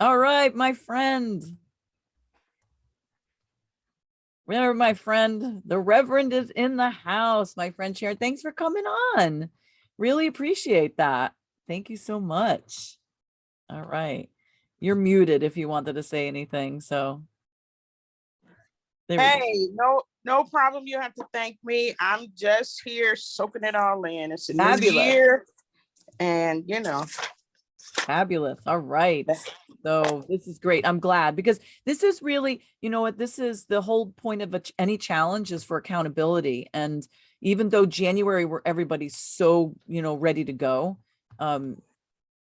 All right, my friend. Where my friend, the Reverend is in the house, my friend Sharon. Thanks for coming on. Really appreciate that. Thank you so much. All right. You're muted if you wanted to say anything. So there we go. Hey, no problem. You have to thank me. I'm just here soaking it all in. It's a new Fabulous. year, and Fabulous. All right. So this is great. I'm glad because this is really, you know what, this is the whole point of any challenge is for accountability. And even though January, where everybody's so, ready to go,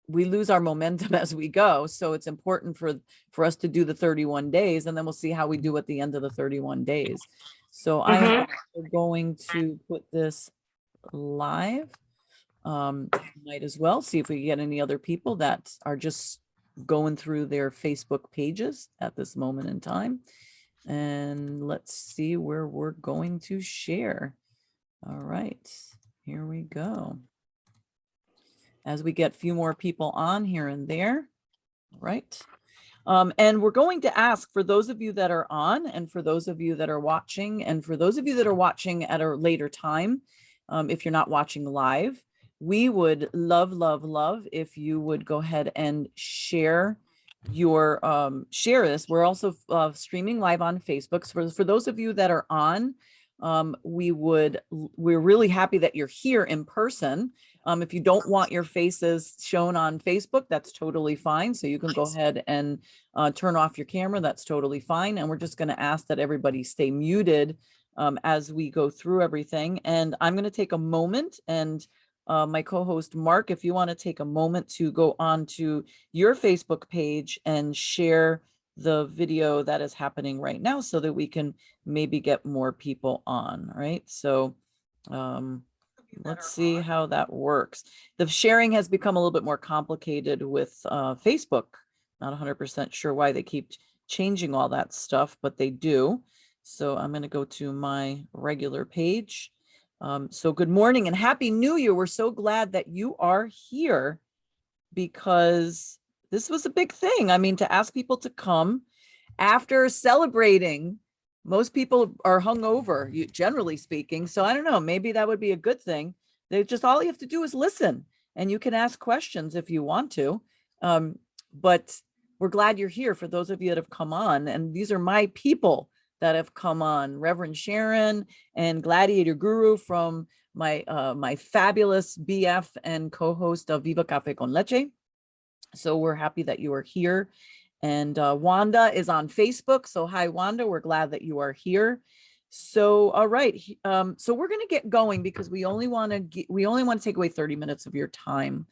we lose our momentum as we go. So it's important for us to do the 31 days, and then we'll see how we do at the end of the 31 days. So I'm going to put this live. Might as well see if we get any other people that are just going through their Facebook pages at this moment in time. And let's see where we're going to share. All right, here we go. As we get a few more people on here and there. Right. And we're going to ask for those of you that are on, and for those of you that are watching, and for those of you that are watching at a later time, if you're not watching live, we would love if you would go ahead and share your share this. We're also streaming live on Facebook. So for those of you that are on, we're really happy that you're here in person. If you don't want your faces shown on Facebook, that's totally fine. So you can go ahead and turn off your camera. That's totally fine. And we're just going to ask that everybody stay muted as we go through everything. And I'm going to take a moment, and my co-host Mark, if you want to take a moment to go on to your Facebook page and share the video that is happening right now so that we can maybe get more people on, right? So let's see how that works. The sharing has become a little bit more complicated with Facebook. Not 100% sure why they keep changing all that stuff, but they do. So I'm going to go to my regular page. So good morning and Happy New Year. We're so glad that you are here because this was a big thing. I mean, to ask people to come after celebrating, most people are hungover, generally speaking. So I don't know, maybe that would be a good thing. They just, all you have to do is listen, and you can ask questions if you want to. But we're glad you're here for those of you that have come on. And these are my people that have come on, Reverend Sharon and Gladiator Guru from my my fabulous BF and co-host of Viva Café con Leche. So we're happy that you are here. And Wanda is on Facebook. So hi, Wanda, we're glad that you are here. So, all right. So we're going to get going because we only want to take away 30 minutes of your time.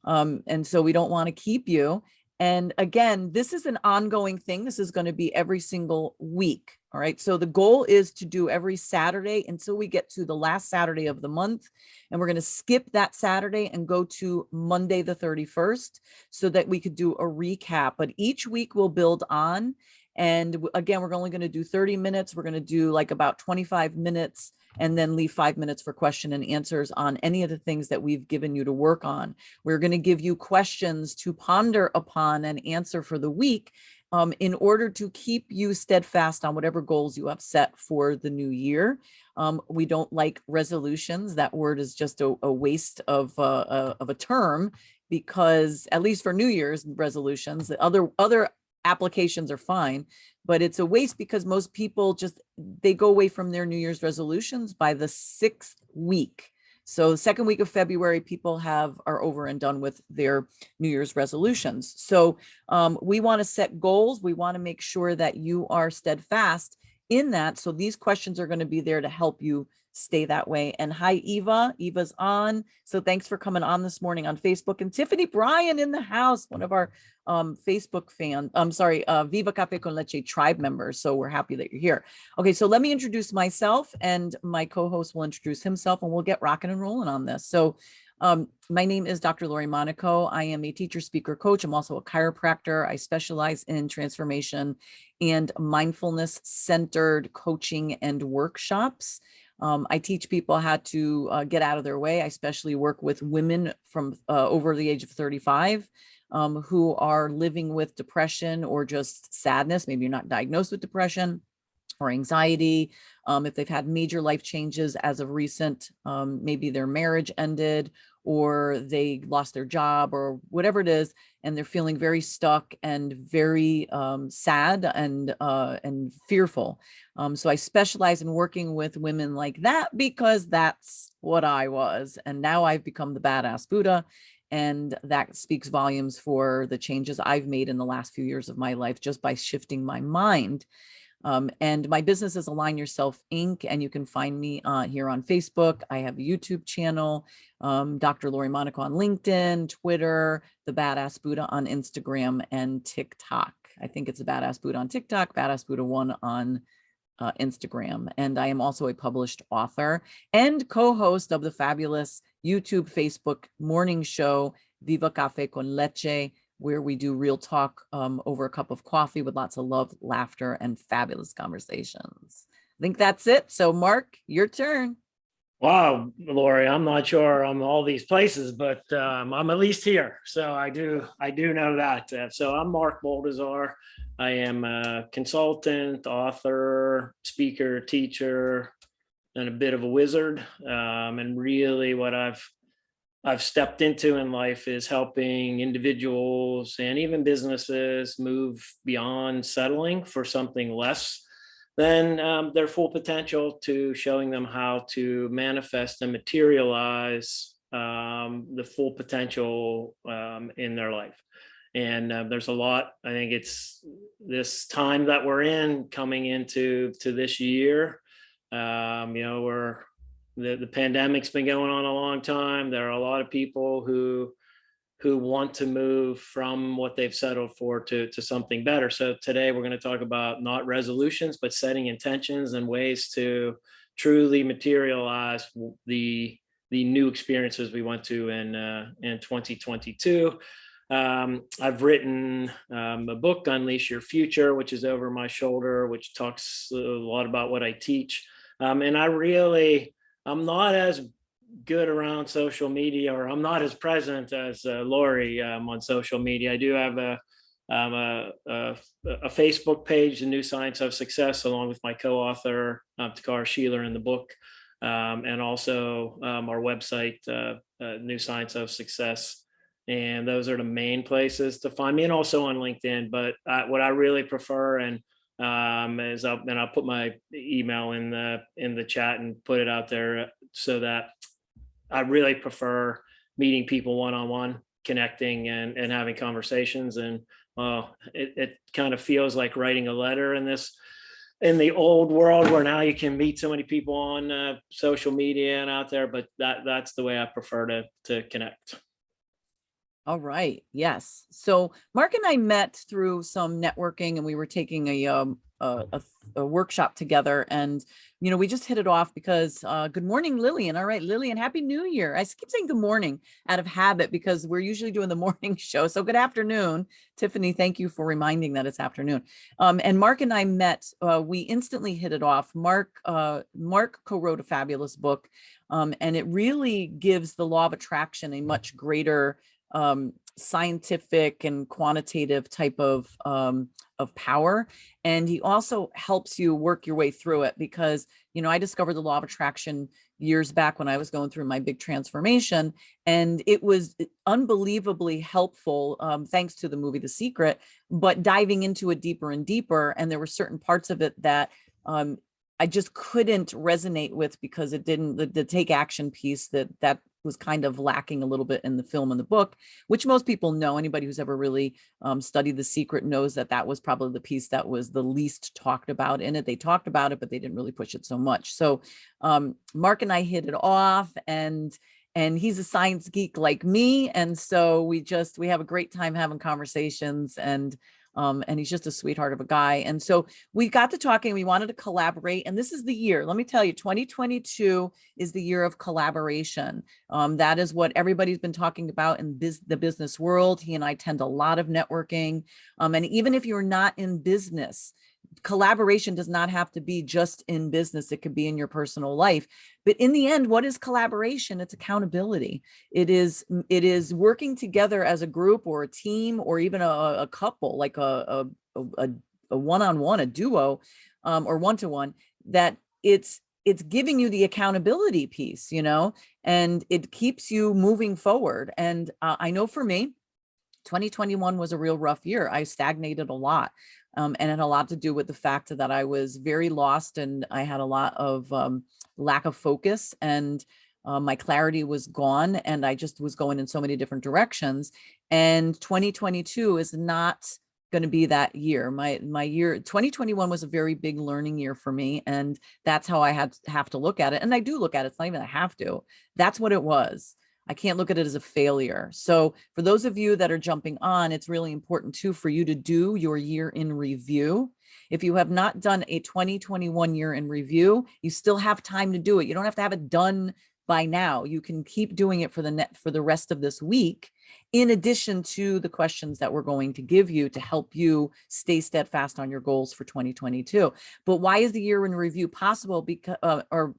And so we don't want to keep you. And again, this is an ongoing thing. This is going to be every single week. All right. So the goal is to do every Saturday until we get to the last Saturday of the month. And we're going to skip that Saturday and go to Monday, the 31st, so that we could do a recap. But each week we'll build on. And again, we're only going to do 30 minutes. We're going to do like about 25 minutes and then leave 5 minutes for question and answers on any of the things that we've given you to work on. We're going to give you questions to ponder upon and answer for the week in order to keep you steadfast on whatever goals you have set for the new year. We don't like resolutions. That word is just a waste of a term, because at least for New Year's resolutions, the other applications are fine, but it's a waste because most people they go away from their New Year's resolutions by the 6th week. So the second week of February, people are over and done with their New Year's resolutions. So we want to set goals. We want to make sure that you are steadfast in that. So these questions are going to be there to help you stay that way. And hi, Eva. Eva's on. So thanks for coming on this morning on Facebook. And Tiffany Bryan in the house, one of our Facebook fans. Viva Café con Leche tribe members. So we're happy that you're here. Okay, so let me introduce myself, and my co-host will introduce himself, and we'll get rocking and rolling on this. So my name is Dr. Lori Monaco. I am a teacher, speaker, coach. I'm also a chiropractor. I specialize in transformation and mindfulness centered coaching and workshops. I teach people how to get out of their way. I especially work with women from over the age of 35 who are living with depression or just sadness. Maybe you're not diagnosed with depression or anxiety. If they've had major life changes as of recent, maybe their marriage ended or they lost their job or whatever it is, and they're feeling very stuck and very sad and fearful. So I specialize in working with women like that because that's what I was. And now I've become the badass Buddha. And that speaks volumes for the changes I've made in the last few years of my life just by shifting my mind. And my business is Align Yourself Inc. And you can find me here on Facebook. I have a YouTube channel, Dr. Lori Monaco on LinkedIn, Twitter, The Badass Buddha on Instagram and TikTok. I think it's a Badass Buddha on TikTok, Badass Buddha 1 on Instagram. And I am also a published author and co-host of the fabulous YouTube, Facebook morning show, Viva Café con Leche, where we do real talk over a cup of coffee with lots of love, laughter, and fabulous conversations. I think that's it. So Mark, your turn. Wow, Lori, I'm not sure I'm all these places, but I'm at least here. So I do know that. So I'm Mark Baldazar. I am a consultant, author, speaker, teacher, and a bit of a wizard. And really what I've stepped into in life is helping individuals and even businesses move beyond settling for something less than their full potential, to showing them how to manifest and materialize the full potential in their life. And there's a lot, I think it's this time that we're in coming into this year, the pandemic's been going on a long time. There are a lot of people who want to move from what they've settled for to something better. So today we're going to talk about not resolutions, but setting intentions and ways to truly materialize the new experiences we went to in 2022. I've written a book, Unleash Your Future, which is over my shoulder, which talks a lot about what I teach. And I'm not as good around social media, or I'm not as present as Lori on social media. I do have a Facebook page, The New Science of Success, along with my co-author, Takara Sheeler, in the book, and also our website, New Science of Success. And those are the main places to find me, and also on LinkedIn. But what I really prefer, and I'll put my email in the chat and put it out there, so that I really prefer meeting people one-on-one, connecting and having conversations. And it kind of feels like writing a letter in the old world, where now you can meet so many people on social media and out there, but that's the way I prefer to connect. All right. Yes. So Mark and I met through some networking, and we were taking a workshop together, and we just hit it off because good morning, Lillian. All right, Lillian, happy New Year. I keep saying good morning out of habit because we're usually doing the morning show. So good afternoon, Tiffany. Thank you for reminding that it's afternoon. And Mark and I met. We instantly hit it off. Mark co-wrote a fabulous book, and it really gives the law of attraction a much greater scientific and quantitative type of power. And he also helps you work your way through it, because, I discovered the law of attraction years back when I was going through my big transformation, and it was unbelievably helpful, thanks to the movie The Secret, but diving into it deeper and deeper. And there were certain parts of it that I just couldn't resonate with, because it didn't, the take action piece that was kind of lacking a little bit in the film and the book, which most people know. Anybody who's ever really studied The Secret knows that was probably the piece that was the least talked about in it. They talked about it, but they didn't really push it so much. So Mark and I hit it off, and he's a science geek like me. And so we have a great time having conversations, and he's just a sweetheart of a guy. And so we got to talking, we wanted to collaborate, and this is the year, let me tell you, 2022 is the year of collaboration. That is what everybody's been talking about in the business world. He and I attend a lot of networking. And even if you're not in business, collaboration does not have to be just in business. It could be in your personal life. But in the end, what is collaboration? It's accountability. It is working together as a group or a team or even a couple, like a one-on-one, a duo, or one-to-one, that it's giving you the accountability piece, you know, and it keeps you moving forward. And I know for me, 2021 was a real rough year. I stagnated a lot. And it had a lot to do with the fact that I was very lost and I had a lot of lack of focus, and my clarity was gone, and I just was going in so many different directions. And 2022 is not going to be that year. My year 2021 was a very big learning year for me, and that's how I have to look at it. And I do look at it. It's not even I have to. That's what it was. I can't look at it as a failure. So for those of you that are jumping on, it's really important too for you to do your year in review. If you have not done a 2021 year in review, you still have time to do it. You don't have to have it done by now. You can keep doing it for the rest of this week, in addition to the questions that we're going to give you to help you stay steadfast on your goals for 2022. But why is the year in review possible? Because or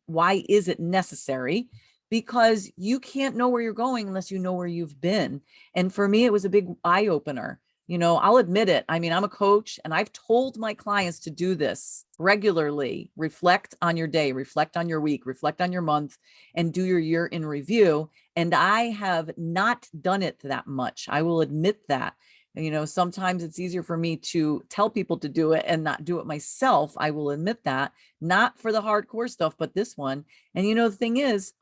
why is it necessary? Because you can't know where you're going unless you know where you've been. And for me, it was a big eye opener. You know, I'll admit it. I mean, I'm a coach, and I've told my clients to do this regularly. Reflect on your day, reflect on your week, reflect on your month, and do your year in review. And I have not done it that much. I will admit that. You know, sometimes it's easier for me to tell people to do it and not do it myself. I will admit that, not for the hardcore stuff, but this one. And, you know, the thing is,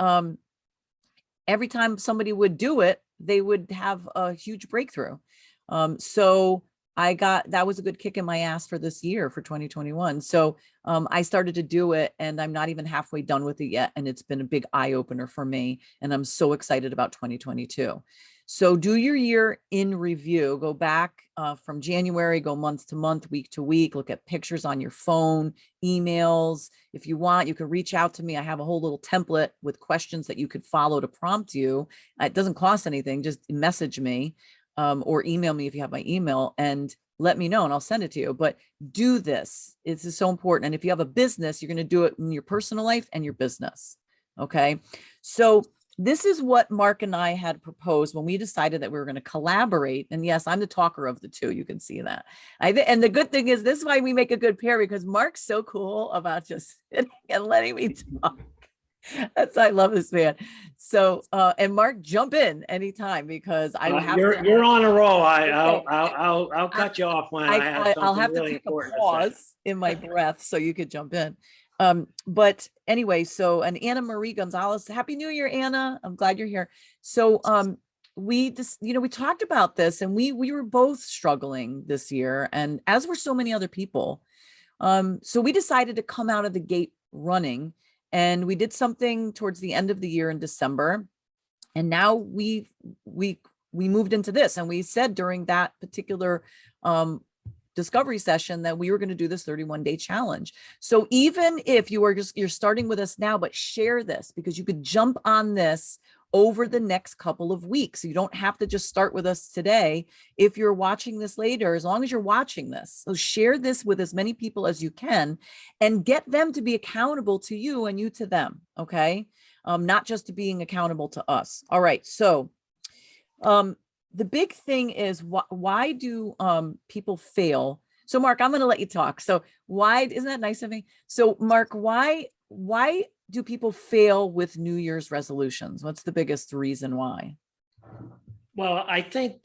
every time somebody would do it, they would have a huge breakthrough. So that was a good kick in my ass for this year, for 2021. So I started to do it, and I'm not even halfway done with it yet. And it's been a big eye opener for me. And I'm so excited about 2022. So do your year in review, go back from January, go month to month, week to week, look at pictures on your phone, emails. If you want, you can reach out to me. I have a whole little template with questions that you could follow to prompt you. It doesn't cost anything. Just message me or email me if you have my email, and let me know and I'll send it to you. But do this. This is so important. And if you have a business, you're going to do it in your personal life and your business. Okay. So this is what Mark and I had proposed when we decided that we were going to collaborate. And yes, I'm the talker of the two. You can see that. And the good thing is, this is why we make a good pair, because Mark's so cool about just sitting and letting me talk. I love this man. So, and Mark, jump in anytime, because I have you're on a roll. I'll cut you off when I have something I'll have really to take a important pause in my breath so you could jump in. But anyway, so, and Anna Marie Gonzalez, Happy New Year, Anna. I'm glad you're here. So, we just, you know, we talked about this, and we were both struggling this year, and as were so many other people. So we decided to come out of the gate running, and we did something towards the end of the year in December. And now we moved into this, and we said during that particular, discovery session that we were going to do this 31-day challenge. So even if you're starting with us now, but share this, because you could jump on this over the next couple of weeks. You don't have to just start with us today. If you're watching this later, as long as you're watching this, so share this with as many people as you can, and get them to be accountable to you and you to them. Okay. Not just to being accountable to us. All right. So, the big thing is, why do people fail? So Mark, I'm going to let you talk. So isn't that nice of me? So Mark, why do people fail with New Year's resolutions? What's the biggest reason why? Well, I think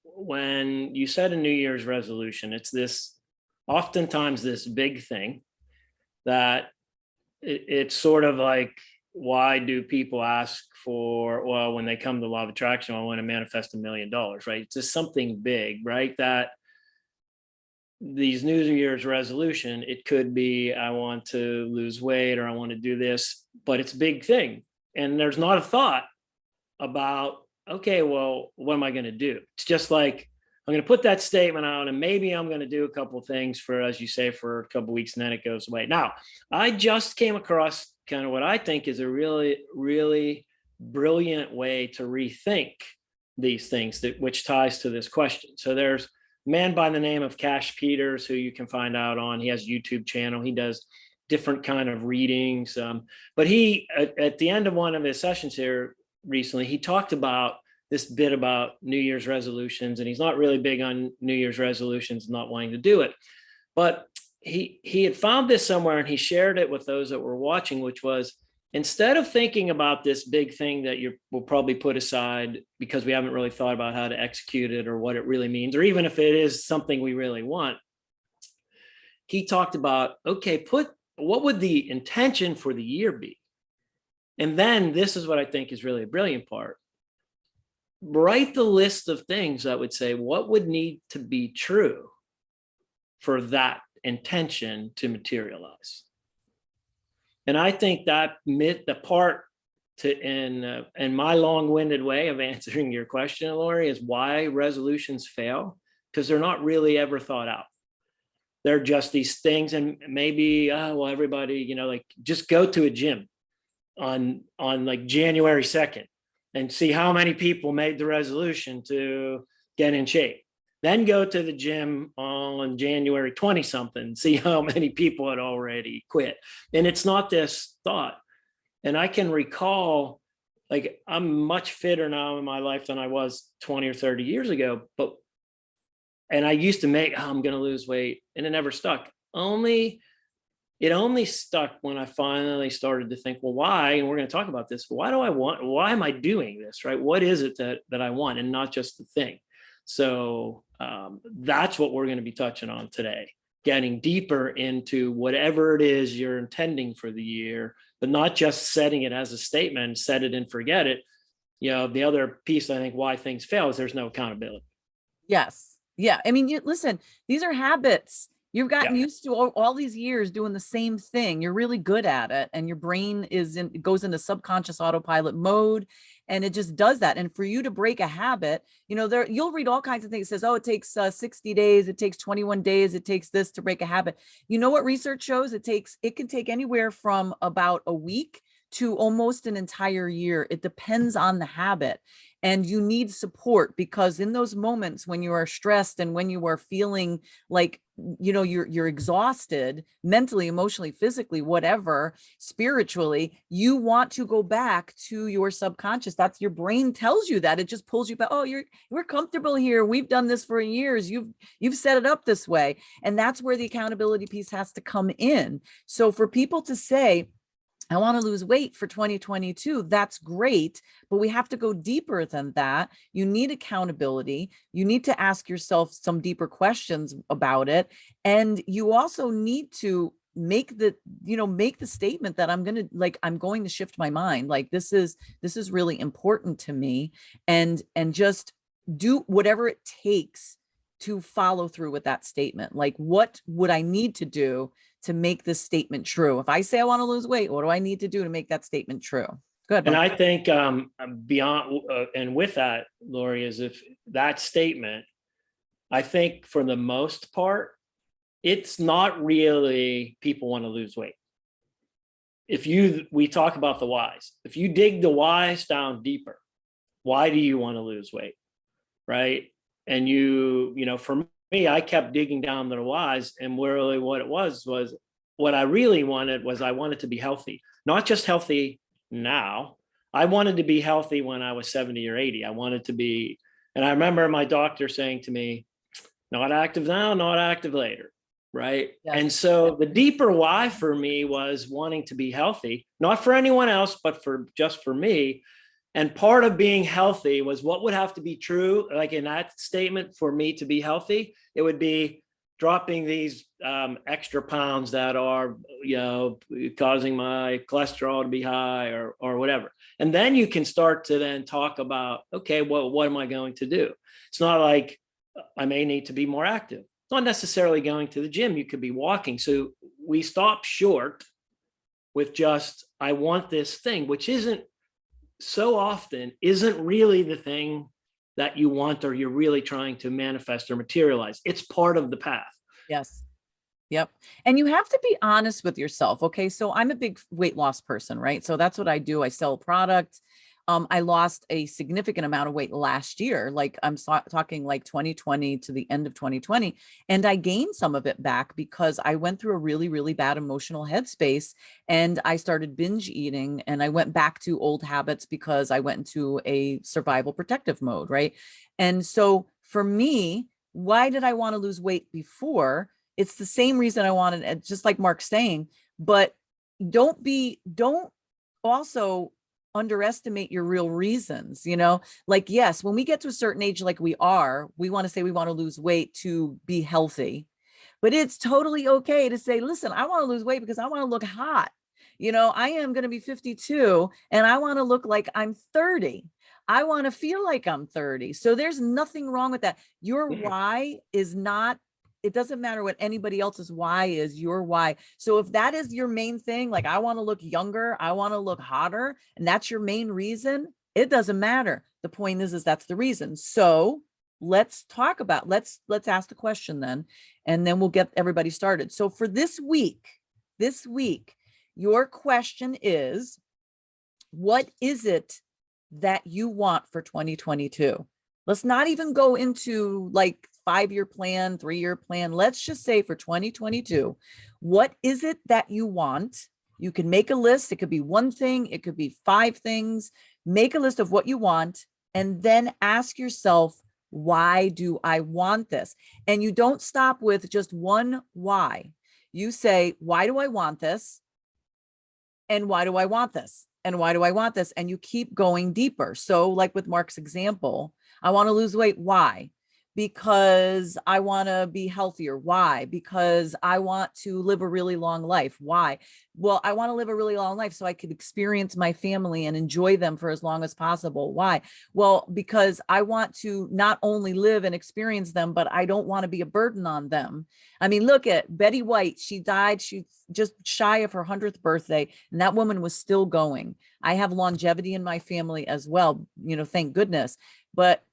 when you set a New Year's resolution, it's oftentimes this big thing that it's sort of like, why do people ask for, well, when they come to law of attraction, I want to manifest $1 million, right? It's just something big, right? That these New Year's resolution, it could be, I want to lose weight, or I want to do this, but it's a big thing. And there's not a thought about, okay, well, what am I going to do? It's just like, I'm going to put that statement out, and maybe I'm going to do a couple of things for, as you say, for a couple of weeks, and then it goes away. Now, I just came across kind of what I think is a really, really brilliant way to rethink these things, which ties to this question. So there's man by the name of Cash Peters, who you can find out on, he has a YouTube channel. He does different kind of readings. But he, at the end of one of his sessions here recently, he talked about this bit about New Year's resolutions, and he's not really big on New Year's resolutions, not wanting to do it. But he had found this somewhere, and he shared it with those that were watching, which was, instead of thinking about this big thing that you will probably put aside because we haven't really thought about how to execute it or what it really means, or even if it is something we really want, he talked about, okay, what would the intention for the year be? And then this is what I think is really a brilliant part. Write the list of things that would say what would need to be true for that intention to materialize. And I think that the part in my long-winded way of answering your question, Lori, is why resolutions fail, because they're not really ever thought out. They're just these things, and maybe, well, everybody, like just go to a gym on like January 2nd and see how many people made the resolution to get in shape. Then go to the gym on January 20 something, see how many people had already quit. And it's not this thought. And I can recall, like, I'm much fitter now in my life than I was 20 or 30 years ago, and I used to make, I'm going to lose weight, and it never stuck. It only stuck when I finally started to think, well, why? And we're going to talk about this. Why am I doing this, right? What is it that I want, and not just the thing? So that's what we're going to be touching on today, getting deeper into whatever it is you're intending for the year, but not just setting it as a statement, set it and forget it. The other piece, I think, why things fail is there's no accountability. Yes. Yeah. I mean, listen, these are habits. You've gotten used to all these years doing the same thing. You're really good at it, and your brain goes into subconscious autopilot mode, and it just does that. And for you to break a habit, you'll read all kinds of things. It says, oh, it takes 60 days. It takes 21 days. It takes this to break a habit. You know what research shows? It can take anywhere from about a week to almost an entire year. It depends on the habit. And you need support, because in those moments when you are stressed and when you are feeling like, you're exhausted mentally, emotionally, physically, whatever, spiritually, you want to go back to your subconscious. That's your brain tells you that. It just pulls you back. Oh, we're comfortable here. We've done this for years. You've set it up this way. And that's where the accountability piece has to come in. So for people to say, I want to lose weight for 2022. That's great, but we have to go deeper than that. You need accountability. You need to ask yourself some deeper questions about it. And you also need to make the statement that I'm going to shift my mind. Like, this is really important to me, and just do whatever it takes to follow through with that statement. Like, what would I need to do to make this statement true? If I say I want to lose weight, what do I need to do to make that statement true? Good. And I think beyond and with that, Lori, is if that statement, I think for the most part, it's not really people want to lose weight. We talk about the whys. If you dig the whys down deeper, why do you want to lose weight? Right. And for me, I kept digging down the whys, and really what it was what I really wanted was I wanted to be healthy, not just healthy now. I wanted to be healthy when I was 70 or 80. I wanted to be, and I remember my doctor saying to me, not active now, not active later. Right. Yes. And so the deeper why for me was wanting to be healthy, not for anyone else, but just for me. And part of being healthy was what would have to be true. Like in that statement, for me to be healthy, it would be dropping these extra pounds that are, causing my cholesterol to be high or whatever. And then you can start to then talk about, okay, well, what am I going to do? It's not like I may need to be more active. It's not necessarily going to the gym. You could be walking. So we stop short with just, I want this thing, which isn't really the thing that you want or you're really trying to manifest or materialize. It's part of the path. Yes. Yep. And you have to be honest with yourself. Okay. So I'm a big weight loss person, right? So that's what I do. I sell products. I lost a significant amount of weight last year. Like talking like 2020 to the end of 2020. And I gained some of it back because I went through a really, really bad emotional headspace, and I started binge eating, and I went back to old habits because I went into a survival protective mode. Right. And so for me, why did I want to lose weight before? It's the same reason I wanted, just like Mark's saying, but don't also underestimate your real reasons, like, yes, when we get to a certain age, like we want to say we want to lose weight to be healthy, but it's totally okay to say, listen, I want to lose weight because I want to look hot. I am going to be 52 and I want to look like I'm 30. I want to feel like I'm 30. So there's nothing wrong with that. Your why is not, it doesn't matter what anybody else's why is, your why. So if that is your main thing, like I want to look younger, I want to look hotter, and that's your main reason, it doesn't matter. The point is that's the reason. So let's talk about, let's ask the question then, and then we'll get everybody started. So for this week, your question is, what is it that you want for 2022? Let's not even go into like 5-year plan, 3-year plan. Let's just say for 2022, what is it that you want? You can make a list. It could be one thing. It could be 5 things. Make a list of what you want, and then ask yourself, why do I want this? And you don't stop with just one why. You say, why do I want this? And why do I want this? And why do I want this? And you keep going deeper. So like with Mark's example, I want to lose weight. Why? Because I want to be healthier. Why? Because I want to live a really long life. Why? Well, I want to live a really long life so I could experience my family and enjoy them for as long as possible. Why? Well, because I want to not only live and experience them, but I don't want to be a burden on them. I mean, look at Betty White. She died. She's just shy of her 100th birthday, and that woman was still going. I have longevity in my family as well, thank goodness. But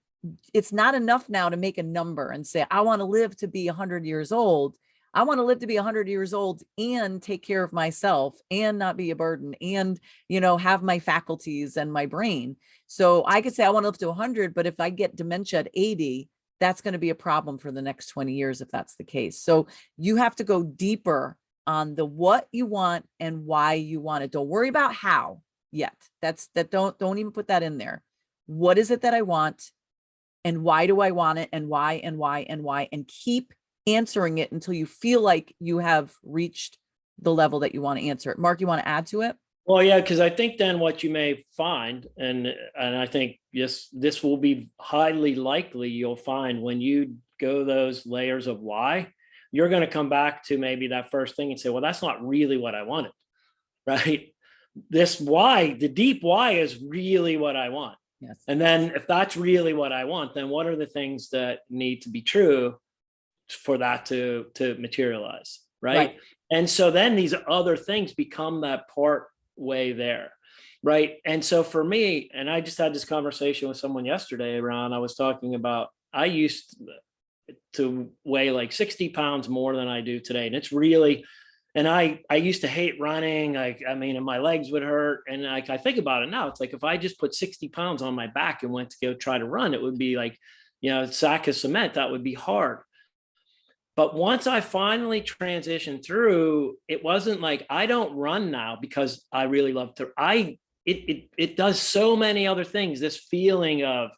it's not enough now to make a number and say, I want to live to be 100 years old. I want to live to be 100 years old and take care of myself and not be a burden and, have my faculties and my brain. So I could say I want to live to 100, but if I get dementia at 80, that's going to be a problem for the next 20 years if that's the case. So you have to go deeper on the what you want and why you want it. Don't worry about how yet. Don't even put that in there. What is it that I want? And why do I want it? And why, and why, and why, and keep answering it until you feel like you have reached the level that you want to answer it. Mark, you want to add to it? Well, yeah, because I think then what you may find, and I think this will be highly likely you'll find when you go those layers of why, you're going to come back to maybe that first thing and say, well, that's not really what I wanted, right? This why, the deep why is really what I want. Yes. And then if that's really what I want, then what are the things that need to be true for that to materialize, right? And so then these other things become that part way there, right? And so for me, and I just had this conversation with someone yesterday around, I was talking about, I used to weigh like 60 pounds more than I do today. And it's really, and I used to hate running. And my legs would hurt. And I think about it now, it's like, if I just put 60 pounds on my back and went to go try to run, it would be like, a sack of cement. That would be hard. But once I finally transitioned through, it wasn't like, I don't run now because I really love to, it does so many other things. This feeling of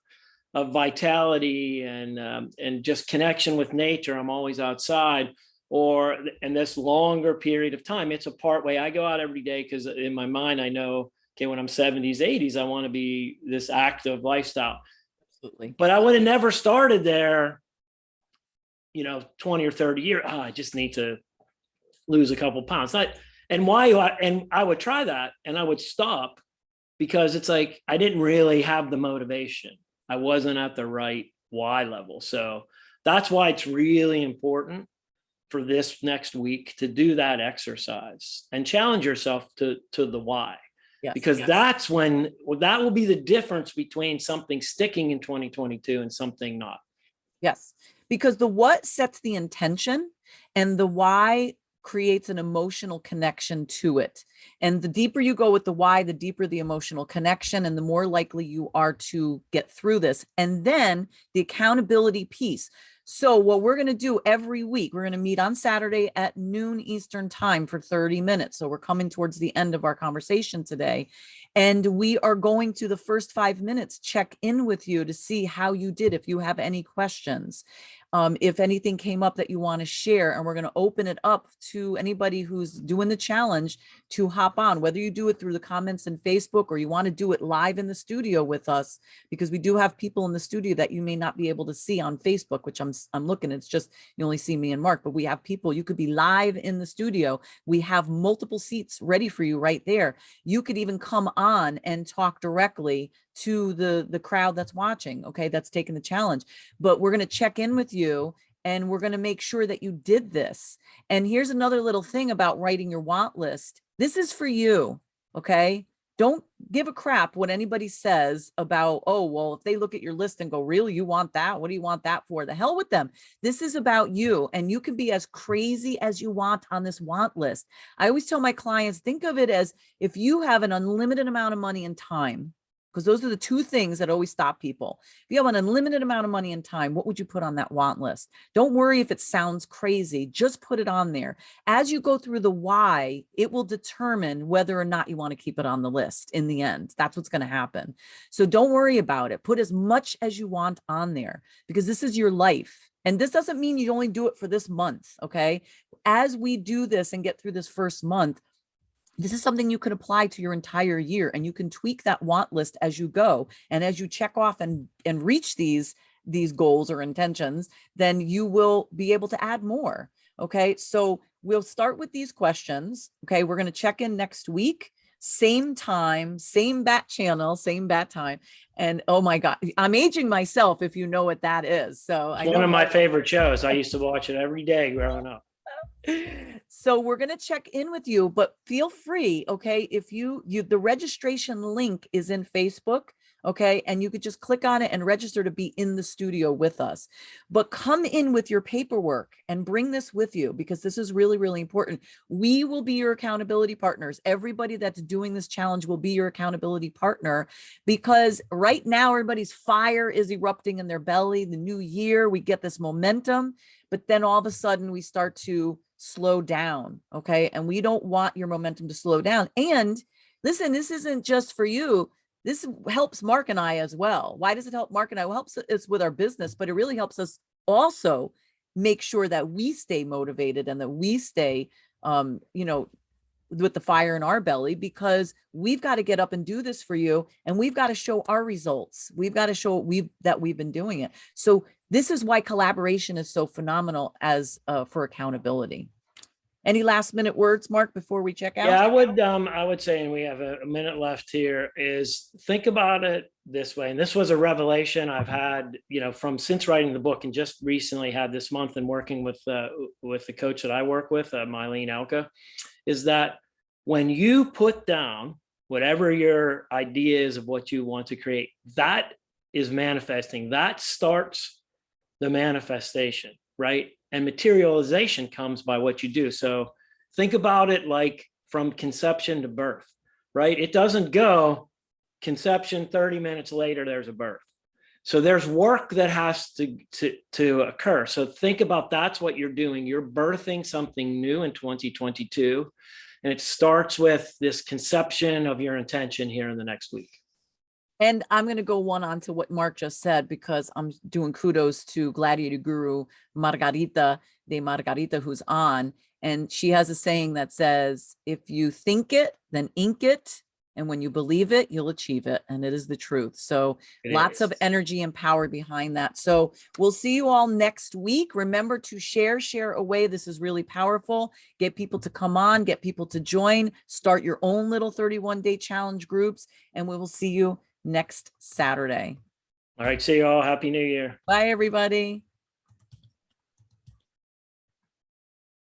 vitality and just connection with nature. I'm always outside. And this longer period of time, it's a part way. I go out every day because in my mind, I know, okay, when I'm 70s, 80s, I want to be this active lifestyle. Absolutely. But I would have never started there, 20 or 30 years. I just need to lose a couple pounds. And I would try that and I would stop because it's like, I didn't really have the motivation. I wasn't at the right why level. So that's why it's really important for this next week to do that exercise and challenge yourself to the why. Yes, because that's when that will be the difference between something sticking in 2022 and something not. Yes, because the what sets the intention and the why creates an emotional connection to it. And the deeper you go with the why, the deeper the emotional connection, and the more likely you are to get through this. And then the accountability piece. So what we're going to do every week, we're going to meet on Saturday at noon Eastern time for 30 minutes. So we're coming towards the end of our conversation today. And we are going to the first 5 minutes, check in with you to see how you did, if you have any questions. If anything came up that you want to share, and we're going to open it up to anybody who's doing the challenge to hop on, whether you do it through the comments in Facebook or you want to do it live in the studio with us, because we do have people in the studio that you may not be able to see on Facebook, which I'm looking, it's just, you only see me and Mark, but we have people, you could be live in the studio. We have multiple seats ready for you right there. You could even come on and talk directly to the crowd that's watching, okay, that's taking the challenge. But we're going to check in with you, and we're going to make sure that you did this. And here's another little thing about writing your want list. This is for you, okay? Don't give a crap what anybody says about, oh, well, if they look at your list and go, really, you want that? What do you want that for? The hell with them. This is about you, and you can be as crazy as you want on this want list. I always tell my clients, think of it as if you have an unlimited amount of money and time, because those are the two things that always stop people. If you have an unlimited amount of money and time, what would you put on that want list? Don't worry if it sounds crazy, just put it on there. As you go through the why, it will determine whether or not you want to keep it on the list in the end. That's what's going to happen. So don't worry about it. Put as much as you want on there, because this is your life. And this doesn't mean you only do it for this month, okay? As we do this and get through this first month, this is something you can apply to your entire year, and you can tweak that want list as you go. And as you check off and reach these goals or intentions, then you will be able to add more. Okay. So we'll start with these questions. Okay. We're going to check in next week, same time, same bat channel, same bat time. And oh my God, I'm aging myself if you know what that is. So It's one of my favorite shows. I used to watch it every day growing up. So we're going to check in with you, but feel free. Okay. If the registration link is in Facebook. Okay. And you could just click on it and register to be in the studio with us, but come in with your paperwork and bring this with you, because this is really, really important. We will be your accountability partners. Everybody that's doing this challenge will be your accountability partner, because right now everybody's fire is erupting in their belly. The new year, we get this momentum, but then all of a sudden we start to slow down. Okay. And we don't want your momentum to slow down. And listen, this isn't just for you. This helps Mark and I as well. Why does it help Mark and I? Well, it helps us with our business, but it really helps us also make sure that we stay motivated and that we stay, with the fire in our belly, because we've got to get up and do this for you. And we've got to show our results. We've got to show that we've been doing it. So this is why collaboration is so phenomenal as for accountability. Any last minute words, Mark, before we check out? Yeah, I would say, and we have a minute left here, is think about it this way. And this was a revelation I've had, from since writing the book, and just recently had this month and working with the coach that I work with, Mylene Elka, is that when you put down whatever your idea is of what you want to create, that is manifesting. That starts the manifestation, right? And materialization comes by what you do. So think about it like from conception to birth, right? It doesn't go conception, 30 minutes later, there's a birth. So there's work that has to occur. So think about that's what you're doing. You're birthing something new in 2022. And it starts with this conception of your intention here in the next week. And I'm going to go on to what Mark just said, because I'm doing kudos to Gladiator Guru Margarita de Margarita, who's on. And she has a saying that says, if you think it, then ink it. And when you believe it, you'll achieve it. And it is the truth. So lots of energy and power behind that. So we'll see you all next week. Remember to share away. This is really powerful. Get people to come on, get people to join, start your own little 31-day challenge groups. And we will see you next Saturday. All right. See you all. Happy New Year. Bye, everybody.